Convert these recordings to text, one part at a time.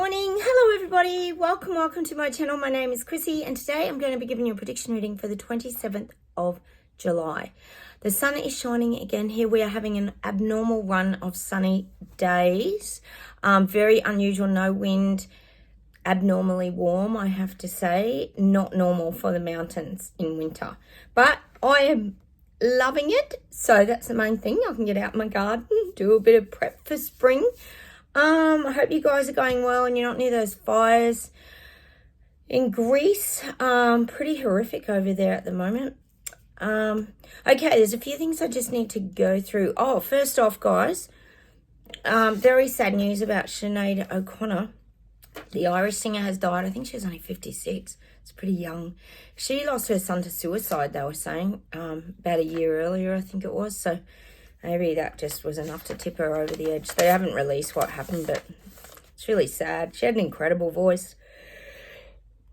morning. Hello everybody. Welcome to my channel. My name is Chrissy and today I'm going to be giving you a prediction reading for the 27th of July. The sun is shining again here. We are having an abnormal run of sunny days. Very unusual, no wind, abnormally warm, I have to say. Not normal for the mountains in winter. But I am loving it. So that's the main thing. I can get out in my garden, do a bit of prep for spring. I hope you guys are going well and you're not near those fires in Greece. Pretty horrific over there at the moment. Okay, there's a few things I just need to go through. Oh, first off, guys, very sad news about Sinead O'Connor. The Irish singer has died. I think she was only 56. It's pretty young. She lost her son to suicide, they were saying, about a year earlier, I think it was. So maybe that just was enough to tip her over the edge. They haven't released what happened, but it's really sad. She had an incredible voice.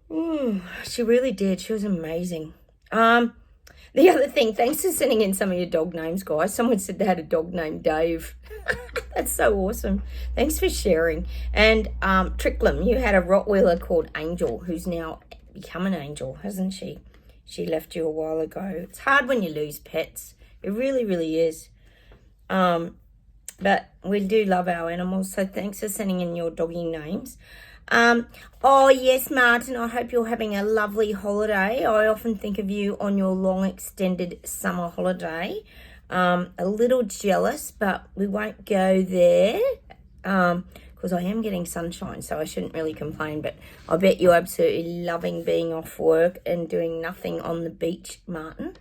She really did. She was amazing. The other thing, thanks for sending in some of your dog names, guys. Someone said they had a dog named Dave. That's so awesome. Thanks for sharing. And Tricklem, you had a Rottweiler called Angel, who's now become an angel, hasn't she? She left you a while ago. It's hard when you lose pets. It really, really is. But we do love our animals, so thanks for sending in your doggy names. Oh yes, Martin, I hope you're having a lovely holiday. I often think of you on your long extended summer holiday. A little jealous, but we won't go there because I am getting sunshine, so I shouldn't really complain. But I bet you're absolutely loving being off work and doing nothing on the beach, Martin.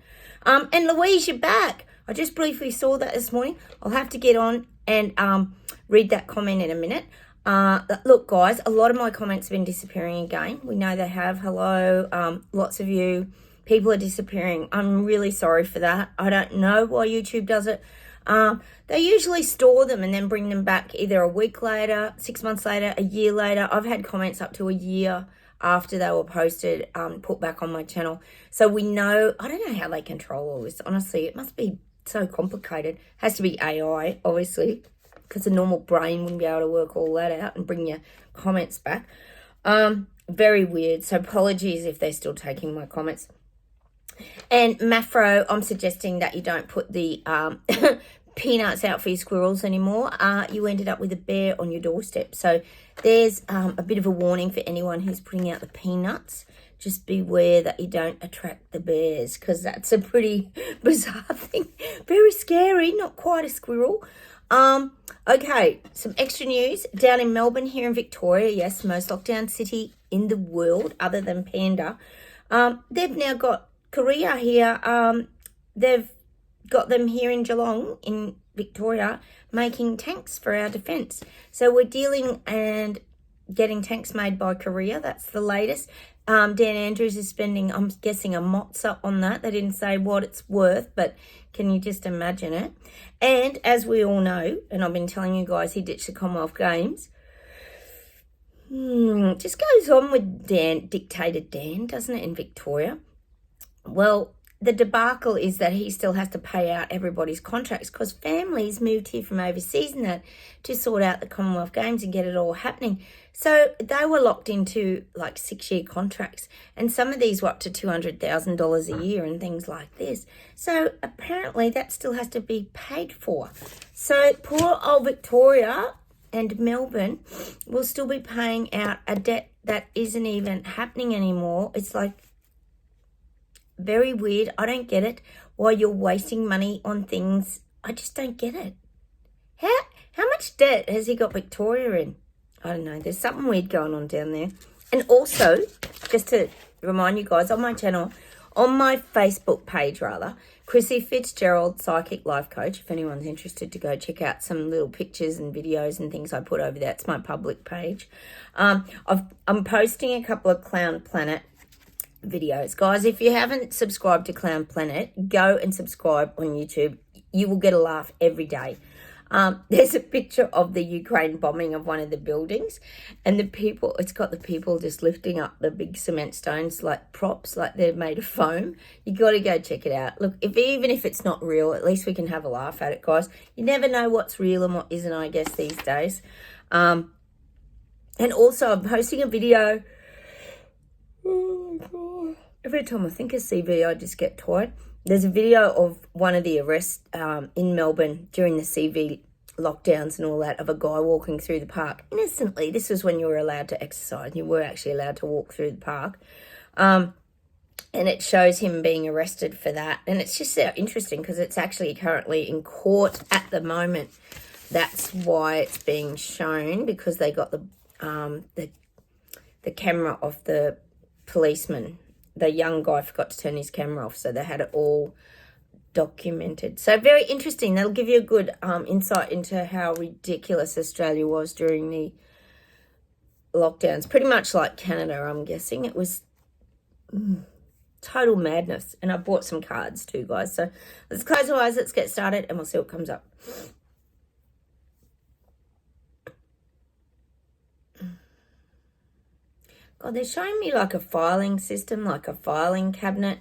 And Louise, you're back. I just briefly saw that this morning. I'll have to get on and read that comment in a minute. Look, guys, a lot of my comments have been disappearing again. We know they have. Hello. Lots of you. People are disappearing. I'm really sorry for that. I don't know why YouTube does it. They usually store them and then bring them back either a week later, 6 months later, a year later. I've had comments up to a year after they were posted, put back on my channel. So we know, I don't know how they control all this. Honestly, it must be so complicated. Has to be AI, obviously, because a normal brain wouldn't be able to work all that out and bring your comments back. Very weird. So apologies if they're still taking my comments. And Mafro, I'm suggesting that you don't put the peanuts out for your squirrels anymore. You ended up with a bear on your doorstep. So there's a bit of a warning for anyone who's putting out the peanuts. Just beware that you don't attract the bears, because that's a pretty bizarre thing. Very scary, not quite a squirrel. Okay, some extra news. Down in Melbourne here in Victoria, yes, most lockdown city in the world other than Panda. They've now got Korea here. They've got them here in Geelong in Victoria making tanks for our defence. So we're dealing and getting tanks made by Korea. That's the latest. Dan Andrews is spending, I'm guessing, a mozza on that. They didn't say what it's worth, but can you just imagine it? And as we all know, and I've been telling you guys, he ditched the Commonwealth Games. Just goes on with dictator Dan, doesn't it, in Victoria? Well, the debacle is that he still has to pay out everybody's contracts because families moved here from overseas and that to sort out the Commonwealth Games and get it all happening. So they were locked into like 6-year contracts, and some of these were up to $200,000 a year and things like this. So apparently that still has to be paid for. So poor old Victoria and Melbourne will still be paying out a debt that isn't even happening anymore. It's like very weird. I don't get it. Why you're wasting money on things. I just don't get it. How much debt has he got Victoria in? I don't know. There's something weird going on down there. And also, just to remind you guys, on my channel, on my Facebook page rather, Chrissy Fitzgerald Psychic Life Coach, if anyone's interested to go check out some little pictures and videos and things I put over there. It's my public page. I'm posting a couple of Clown Planet videos. Guys, if you haven't subscribed to Clown Planet, go and subscribe on YouTube. You will get a laugh every day. There's a picture of the Ukraine bombing of one of the buildings, and the people, it's got the people just lifting up the big cement stones like props, like they're made of foam. You got to go check it out. Look, even if it's not real, at least we can have a laugh at it, guys. You never know what's real and what isn't, I guess, these days. And also, I'm posting a video. Oh my God. Every time I think of CV, I just get tired. There's a video of one of the arrests in Melbourne during the CV lockdowns and all that, of a guy walking through the park innocently. This was when you were allowed to exercise. You were actually allowed to walk through the park. And it shows him being arrested for that. And it's just so interesting because it's actually currently in court at the moment. That's why it's being shown, because they got the camera off the policeman. The young guy forgot to turn his camera off, so they had it all documented. So very interesting. That'll give you a good insight into how ridiculous Australia was during the lockdowns. Pretty much like Canada, I'm guessing. It was total madness. And I bought some cards too, guys. So let's close our eyes, let's get started, and we'll see what comes up. God, they're showing me like a filing system, like a filing cabinet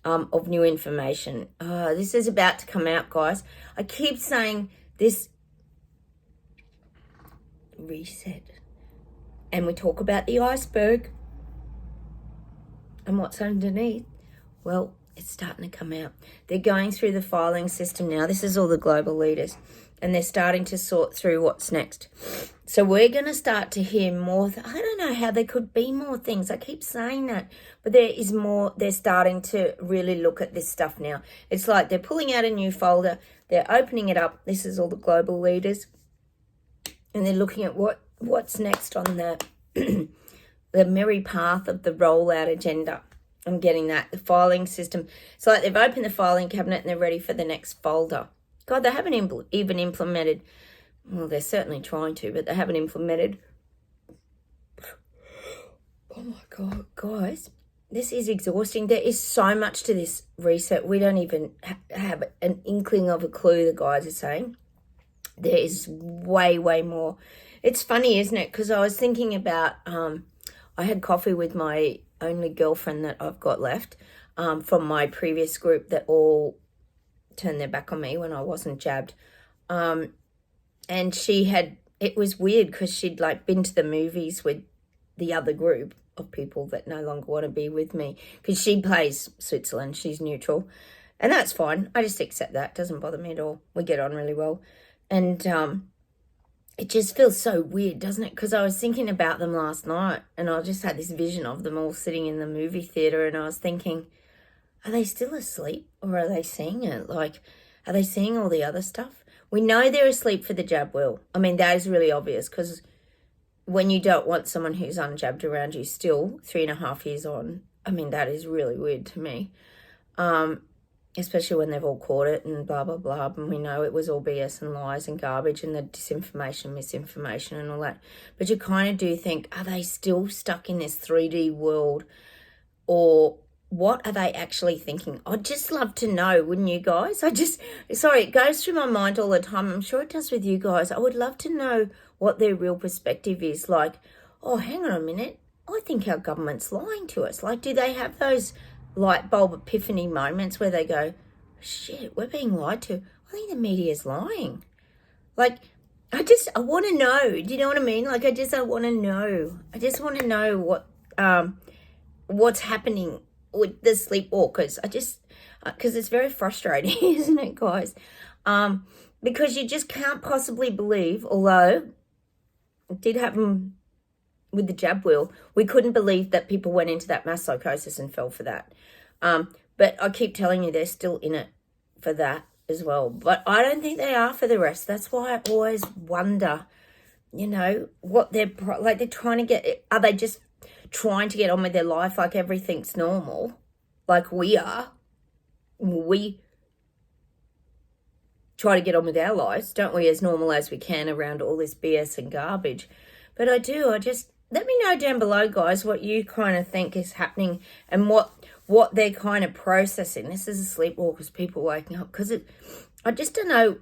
of new information. This is about to come out, guys. I keep saying this reset. And we talk about the iceberg and what's underneath. Well, it's starting to come out. They're going through the filing system now. This is all the global leaders. And they're starting to sort through what's next. So we're going to start to hear more. I don't know how there could be more things. I keep saying that. But there is more. They're starting to really look at this stuff now. It's like they're pulling out a new folder. They're opening it up. This is all the global leaders. And they're looking at what's next on the, the merry path of the rollout agenda. I'm getting that. The filing system. It's like they've opened the filing cabinet and they're ready for the next folder. God, they haven't even implemented, well, they're certainly trying to, but they haven't implemented. Oh my God, guys, this is exhausting. There is so much to this reset. We don't even have an inkling of a clue, the guys are saying. There is way, way more. It's funny, isn't it? Because I was thinking about, I had coffee with my only girlfriend that I've got left from my previous group that all turned their back on me when I wasn't jabbed. And it was weird because she'd like been to the movies with the other group of people that no longer want to be with me, because she plays Switzerland. She's neutral, and that's fine. I just accept that. It doesn't bother me at all. We get on really well. And it just feels so weird, doesn't it? Because I was thinking about them last night and I just had this vision of them all sitting in the movie theatre, and I was thinking, are they still asleep, or are they seeing it? Like, are they seeing all the other stuff? We know they're asleep for the jab, Will. I mean, that is really obvious, because when you don't want someone who's unjabbed around you still 3.5 years on, I mean, that is really weird to me. Especially when they've all caught it and blah, blah, blah. And we know it was all BS and lies and garbage and the disinformation, misinformation and all that. But you kind of do think, are they still stuck in this 3D world, or what are they actually thinking? I'd just love to know, wouldn't you guys? It goes through my mind all the time. I'm sure it does with you guys. I would love to know what their real perspective is. Like, oh, hang on a minute. I think our government's lying to us. Like, do they have those light bulb epiphany moments where they go, shit, we're being lied to? I think the media's lying. Like, I want to know. Do you know what I mean? Like, I want to know. I just want to know what's happening with the sleepwalkers. Because it's very frustrating, isn't it, guys? Because you just can't possibly believe, although it did happen with the jab wheel, we couldn't believe that people went into that mass psychosis and fell for that. But I keep telling you, they're still in it for that as well. But I don't think they are for the rest. That's why I always wonder, what they're trying to get. Are they just trying to get on with their life like everything's normal, like we are? We try to get on with our lives, don't we, as normal as we can around all this BS and garbage. But I just let me know down below, guys, what you kind of think is happening and what they're kind of processing. This is a sleepwalkers, people waking up, because I just don't know,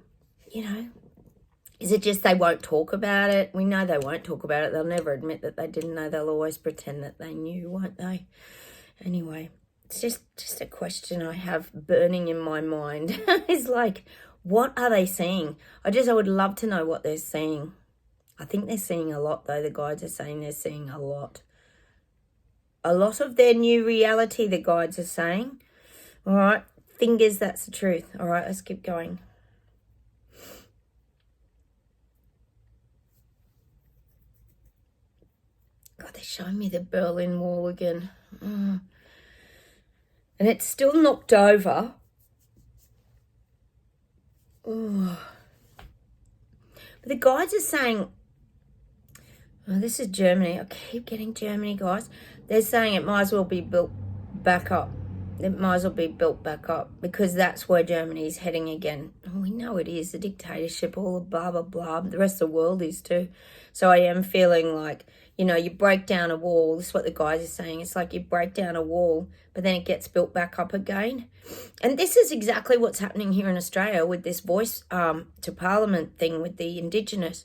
is it just they won't talk about it? We know they won't talk about it. They'll never admit that they didn't know. They'll always pretend that they knew, won't they? Anyway, it's just a question I have burning in my mind. It's like, what are they seeing? I would love to know what they're seeing. I think they're seeing a lot, though. The guides are saying they're seeing a lot. A lot of their new reality, the guides are saying. All right. Fingers, that's the truth. All right, let's keep going. God, they're showing me the Berlin Wall again. And it's still knocked over. But the guides are saying, oh, this is Germany. I keep getting Germany, guys. They're saying it might as well be built back up. It might as well be built back up because that's where Germany is heading again. Oh, we know it is. The dictatorship, all the blah, blah, blah. The rest of the world is too. So I am feeling like, you know, you break down a wall. This is what the guys are saying. It's like you break down a wall, but then it gets built back up again. And this is exactly what's happening here in Australia with this voice to Parliament thing with the Indigenous.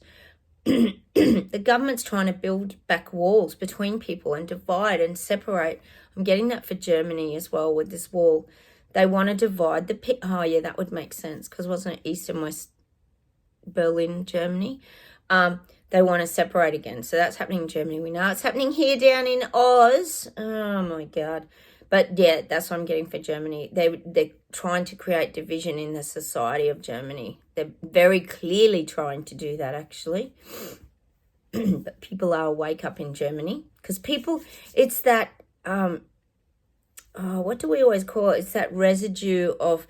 The government's trying to build back walls between people and divide and separate. I'm getting that for Germany as well with this wall. They want to divide the pit. Oh, yeah, that would make sense because wasn't it East and West Berlin, Germany? They want to separate again. So that's happening in Germany. We know it's happening here down in Oz. Oh, my God. But, yeah, that's what I'm getting for Germany. They're trying to create division in the society of Germany. They're very clearly trying to do that, actually. But people are awake up in Germany. Because people, it's that, what do we always call it? It's that residue of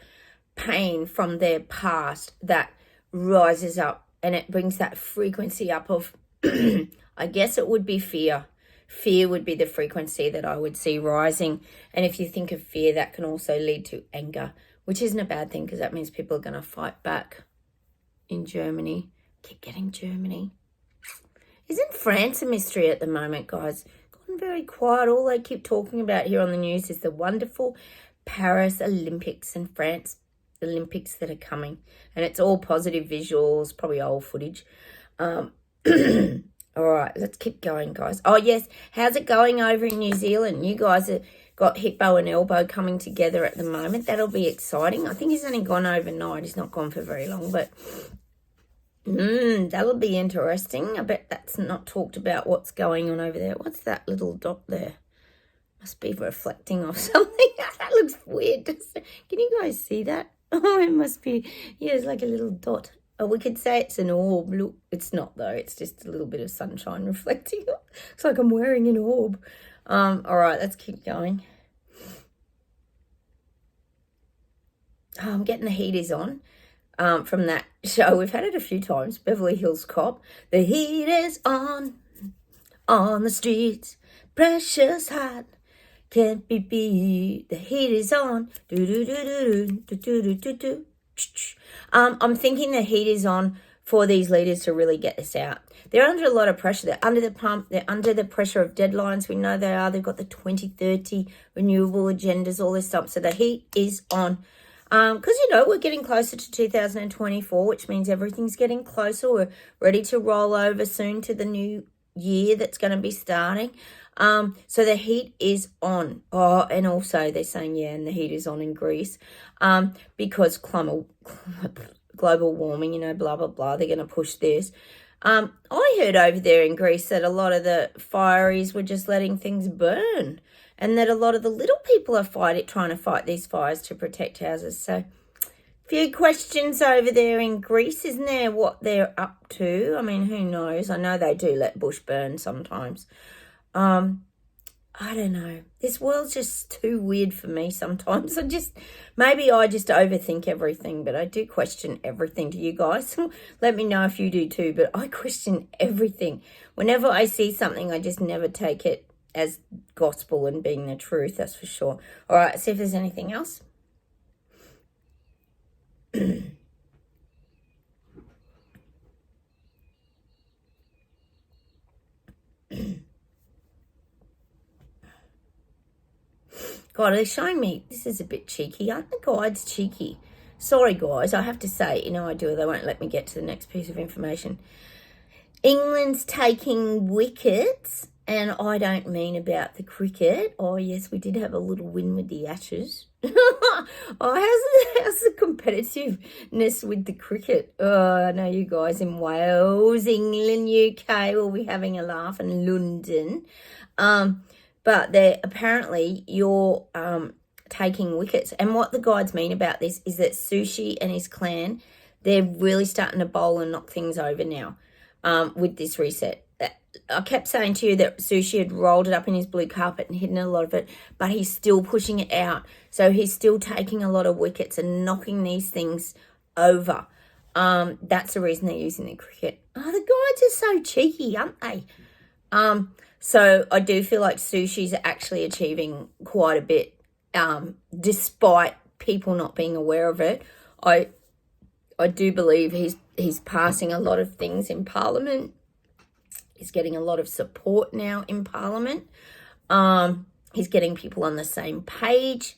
pain from their past that rises up. And it brings that frequency up of, I guess it would be fear. Fear would be the frequency that I would see rising. And if you think of fear, that can also lead to anger, which isn't a bad thing because that means people are going to fight back in Germany. Keep getting Germany. Isn't France a mystery at the moment, guys? Gotten very quiet. All they keep talking about here on the news is the wonderful Paris Olympics and France Olympics that are coming. And it's all positive visuals, probably old footage. All right, let's keep going, guys. Oh, yes. How's it going over in New Zealand? You guys have got Hippo and Elbow coming together at the moment. That'll be exciting. I think he's only gone overnight. He's not gone for very long, but that'll be interesting. I bet that's not talked about what's going on over there. What's that little dot there? Must be reflecting off something. That looks weird. Can you guys see that? Oh, it must be. Yeah, it's like a little dot. Oh, we could say it's an orb. Look, it's not, though. It's just a little bit of sunshine reflecting. It's like I'm wearing an orb. All right, let's keep going. Oh, I'm getting the heat is on from that show. We've had it a few times, Beverly Hills Cop. The heat is on the streets, precious hot. Can't be beat. The heat is on. I'm thinking the heat is on for these leaders to really get this out. They're under a lot of pressure. They're under the pump. They're under the pressure of deadlines. We know they are. They've got the 2030 renewable agendas, all this stuff. So the heat is on. Because, you know, we're getting closer to 2024, which means everything's getting closer. We're ready to roll over soon to the new year that's going to be starting. So the heat is on. Oh, and also they're saying, yeah, and the heat is on in Greece, because global warming, you know, blah, blah, blah. They're going to push this. I heard over there in Greece that a lot of the fireys were just letting things burn and that a lot of the little people are trying to fight these fires to protect houses. So few questions over there in Greece, isn't there, what they're up to? I mean, who knows? I know they do let bush burn sometimes. I don't know. This world's just too weird for me sometimes. Maybe I just overthink everything, but I do question everything. To you guys? Let me know if you do too, but I question everything. Whenever I see something, I just never take it as gospel and being the truth, that's for sure. All right, see if there's anything else. God, they're showing me, this is a bit cheeky. Aren't the guides cheeky? Sorry, guys, I have to say, you know I do. They won't let me get to the next piece of information. England's taking wickets And I don't mean about the cricket. Oh, yes, we did have a little win with the Ashes. Oh, how's the competitiveness with the cricket? Oh, I know you guys in Wales, England, UK will be having a laugh, in London. But apparently you're taking wickets. And what the guides mean about this is that Sushi and his clan, they're really starting to bowl and knock things over now with this reset. I kept saying to you that Sushi had rolled it up in his blue carpet and hidden a lot of it, but he's still pushing it out. So he's still taking a lot of wickets and knocking these things over. That's the reason they're using the cricket. Oh, the guides are so cheeky, aren't they? So I do feel like Sushi's actually achieving quite a bit, despite people not being aware of it. I do believe he's passing a lot of things in Parliament. He's getting a lot of support now in Parliament. He's getting people on the same page.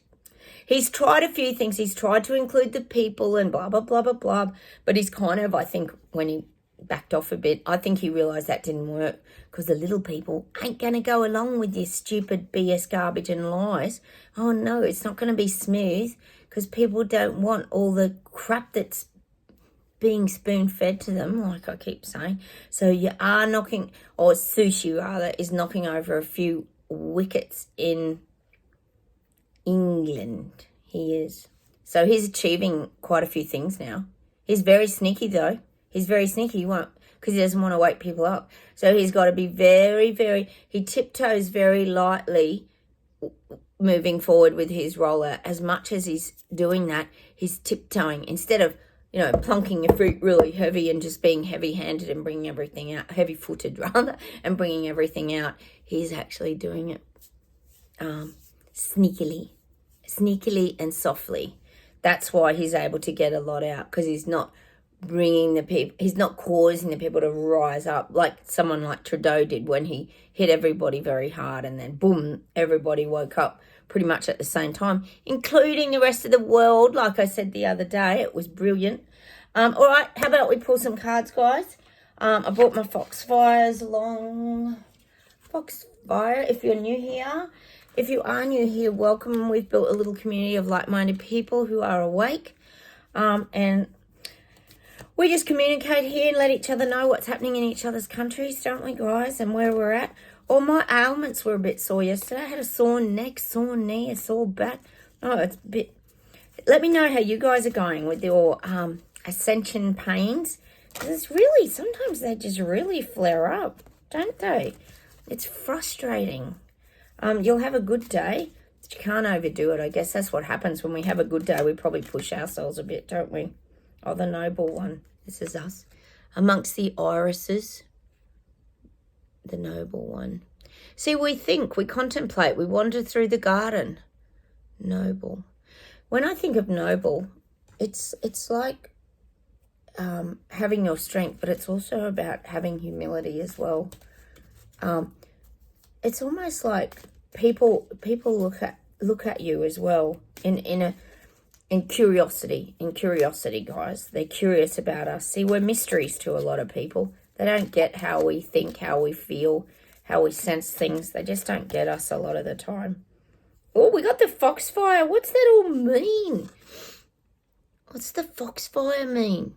He's tried a few things. He's tried to include the people and blah, blah, blah, blah, blah. But he's kind of, I think, when he backed off a bit, I think he realised that didn't work because the little people ain't going to go along with this stupid BS garbage and lies. Oh, no, it's not going to be smooth because people don't want all the crap that's being spoon-fed to them, like I keep saying. So you are knocking, or Sushi rather, is knocking over a few wickets in England. He is. So he's achieving quite a few things now. He's very sneaky, though. He's very sneaky. He won't, because he doesn't want to wake people up. So he's got to be very, very, he tiptoes very lightly moving forward with his rollout. As much as he's doing that, he's tiptoeing instead of, plunking your feet really heavy and just being heavy-handed and bringing everything out, heavy-footed rather, and bringing everything out. He's actually doing it sneakily and softly. That's why he's able to get a lot out, because he's not bringing the people, he's not causing the people to rise up like someone like Trudeau did when he hit everybody very hard and then boom, everybody woke up pretty much at the same time, including the rest of the world. Like I said the other day, it was brilliant. All right, how about we pull some cards, guys? I brought my Foxfires along. Foxfire, if you're new here. If you are new here, welcome. We've built a little community of like-minded people who are awake. And we just communicate here and let each other know what's happening in each other's countries, don't we, guys, and where we're at. All my ailments were a bit sore yesterday. I had a sore neck, sore knee, a sore back. Oh, it's a bit... Let me know how you guys are going with your ascension pains. Because it's really... Sometimes they just really flare up, don't they? It's frustrating. You'll have a good day, but you can't overdo it. I guess that's what happens when we have a good day. We probably push ourselves a bit, don't we? Oh, the noble one. This is us. Amongst the irises, the noble one. See, we think, we contemplate, we wander through the garden. Noble. When I think of noble, it's like having your strength, but it's also about having humility as well. It's almost like people look at you as well in curiosity, guys. They're curious about us. See, we're mysteries to a lot of people. They don't get how we think, how we feel, how we sense things. They just don't get us a lot of the time. Oh, we got the Foxfire. What's that all mean? What's the Foxfire mean?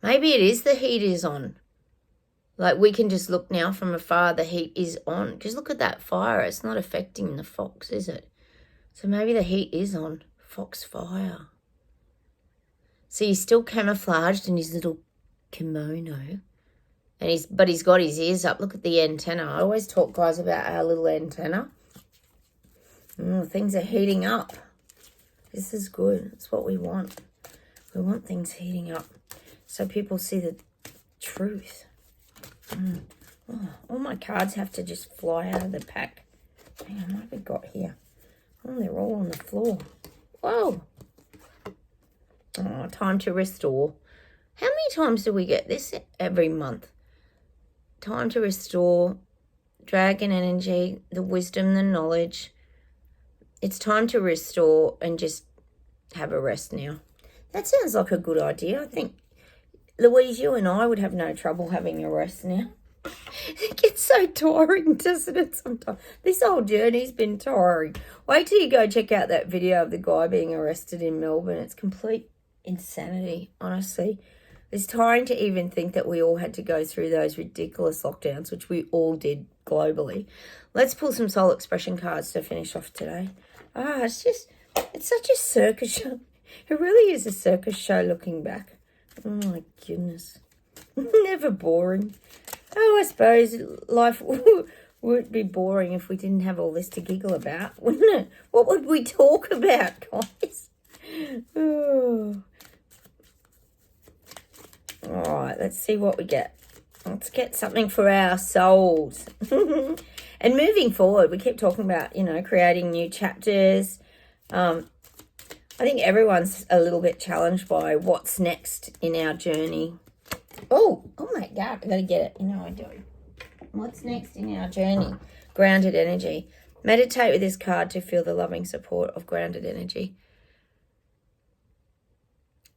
Maybe it is the heat is on. Like, we can just look now from afar, the heat is on. Just look at that fire. It's not affecting the fox, is it? So maybe the heat is on. Foxfire. So he's still camouflaged in his little kimono. But he's got his ears up. Look at the antenna. I always talk, guys, about our little antenna. Things are heating up. This is good. It's what we want. We want things heating up so people see the truth. Oh, all my cards have to just fly out of the pack. Hang on, what have we got here? Oh, they're all on the floor. Whoa. Oh, time to restore. How many times do we get this every month? Time to restore. Dragon energy, the wisdom, the knowledge. It's time to restore and just have a rest now. That sounds like a good idea. I think, Louise, you and I would have no trouble having a rest now. It gets so tiring, doesn't it, sometimes? This whole journey's been tiring. Wait till you go check out that video of the guy being arrested in Melbourne. It's complete insanity, honestly. It's tiring to even think that we all had to go through those ridiculous lockdowns, which we all did globally. Let's pull some soul expression cards to finish off today. It's such a circus show. It really is a circus show looking back. Oh my goodness. Never boring. Oh, I suppose life would be boring if we didn't have all this to giggle about, wouldn't it? What would we talk about, guys? Oh. All right, let's see what we get. Let's get something for our souls. And moving forward, we keep talking about, creating new chapters. I think everyone's a little bit challenged by what's next in our journey. Oh my God, I got to get it. I do. What's next in our journey? Grounded energy. Meditate with this card to feel the loving support of grounded energy.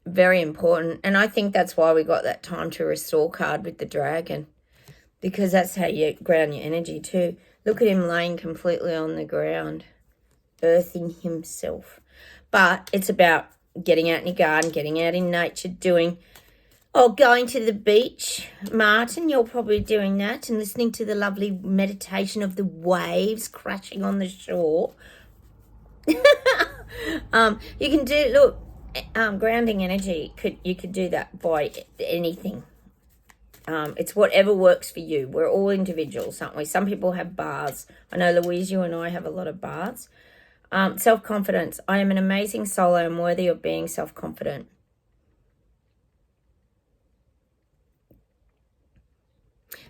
Very important. And I think that's why we got that time to restore card with the dragon, because that's how you ground your energy too. Look at him laying completely on the ground, earthing himself. But it's about getting out in your garden, getting out in nature, going to the beach. Martin, you're probably doing that and listening to the lovely meditation of the waves crashing on the shore. You can do, grounding energy, you could do that by anything. It's whatever works for you. We're all individuals, aren't we? Some people have baths. I know, Louise, you and I have a lot of baths. Self-confidence. I am an amazing soul. I am worthy of being self-confident.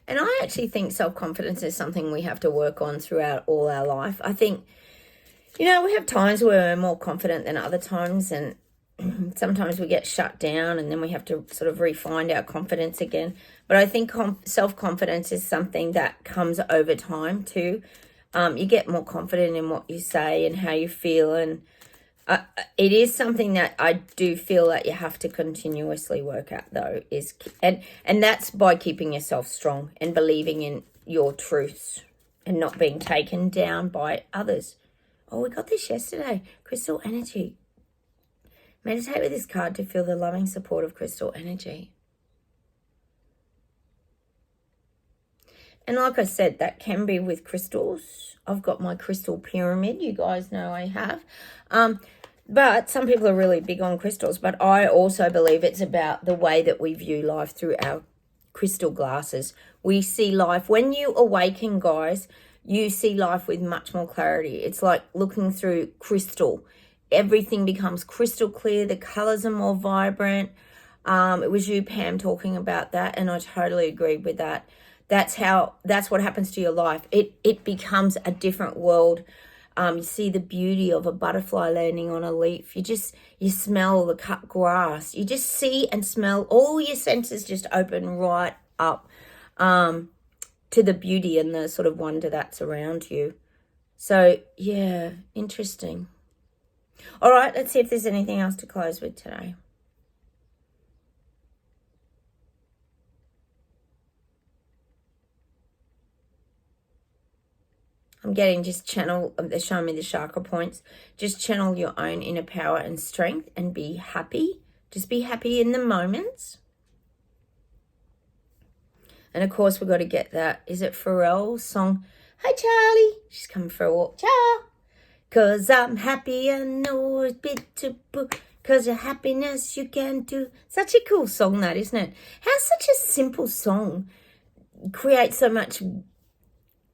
And I actually think self-confidence is something we have to work on throughout all our life. I think, we have times where we're more confident than other times, and sometimes we get shut down and then we have to sort of refine our confidence again. But I think self-confidence is something that comes over time too. You get more confident in what you say and how you feel, and it is something that I do feel that you have to continuously work at, though, and that's by keeping yourself strong and believing in your truths and not being taken down by others. Oh, we got this yesterday. Crystal energy. Meditate with this card to feel the loving support of crystal energy. And like I said, that can be with crystals. I've got my crystal pyramid. You guys know I have. But some people are really big on crystals. But I also believe it's about the way that we view life through our crystal glasses. We see life. When you awaken, guys, you see life with much more clarity. It's like looking through crystal. Everything becomes crystal clear. The colors are more vibrant. It was you, Pam, talking about that, and I totally agree with that. That's what happens to your life. It becomes a different world. You see the beauty of a butterfly landing on a leaf. You smell the cut grass. You just see and smell. All your senses just open right up to the beauty and the sort of wonder that's around you. So, yeah, interesting. All right, let's see if there's anything else to close with today. I'm getting just channel, they're showing me the chakra points. Just channel your own inner power and strength and be happy. Just be happy in the moments. And of course, we've got to get that. Is it Pharrell's song? Hi, Charlie. She's coming for a walk. Ciao. 'Cause I'm happy, I know it's bit to book. 'Cause your happiness you can do. Such a cool song that, isn't it? How such a simple song creates so much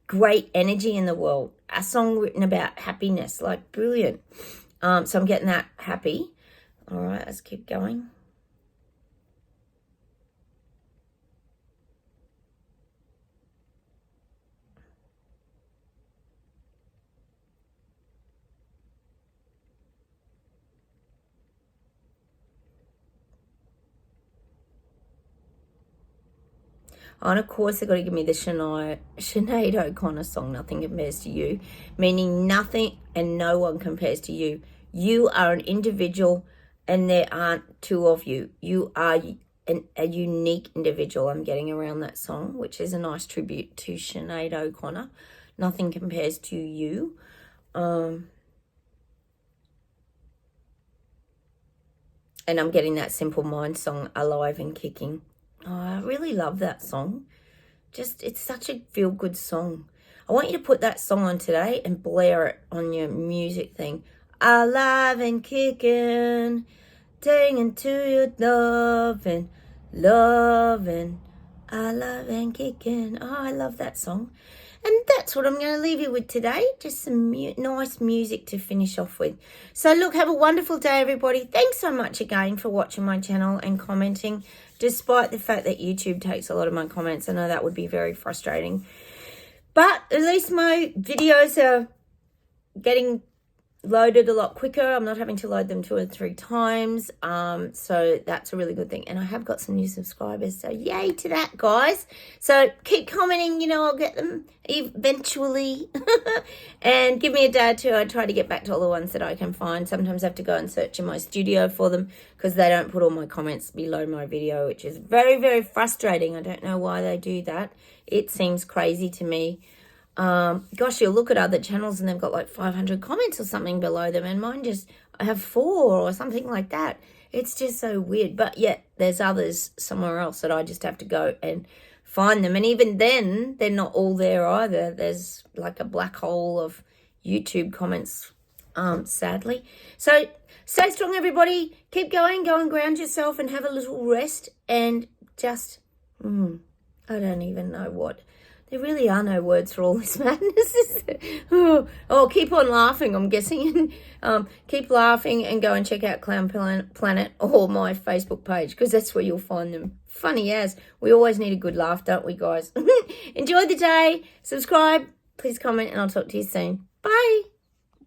great energy in the world. A song written about happiness, like brilliant. So I'm getting that happy. All right, let's keep going. And of course, they've got to give me the Sinead O'Connor song, Nothing Compares to You, meaning nothing and no one compares to you. You are an individual and there aren't two of you. You are a unique individual I'm getting around that song, which is a nice tribute to Sinead O'Connor. Nothing compares to you. And I'm getting that Simple Minds song, Alive and Kicking. Oh, I really love that song. It's such a feel-good song. I want you to put that song on today and blare it on your music thing. Alive and kicking, taking to your loving, alive and kicking. Oh, I love that song. And that's what I'm going to leave you with today. Just some nice music to finish off with. So look, have a wonderful day, everybody. Thanks so much again for watching my channel and commenting, despite the fact that YouTube takes a lot of my comments. I know that would be very frustrating. But at least my videos are getting loaded a lot quicker. I'm not having to load them 2 or 3 times. So that's a really good thing. And I have got some new subscribers. So yay to that, guys. So keep commenting. I'll get them eventually. And give me a day or two. I try to get back to all the ones that I can find. Sometimes I have to go and search in my studio for them because they don't put all my comments below my video, which is very, very frustrating. I don't know why they do that. It seems crazy to me. Gosh, you'll look at other channels and they've got like 500 comments or something below them, and mine I have 4 or something like that. It's just so weird. But yet there's others somewhere else that I just have to go and find them. And even then, they're not all there either. There's like a black hole of YouTube comments, sadly. So stay strong, everybody. Keep going. Go and ground yourself and have a little rest. And just, I don't even know what. There really are no words for all this madness, is there? Oh, keep on laughing, I'm guessing. Keep laughing and go and check out Clown Planet or my Facebook page, because that's where you'll find them. Funny as. We always need a good laugh, don't we, guys? Enjoy the day. Subscribe. Please comment, and I'll talk to you soon. Bye.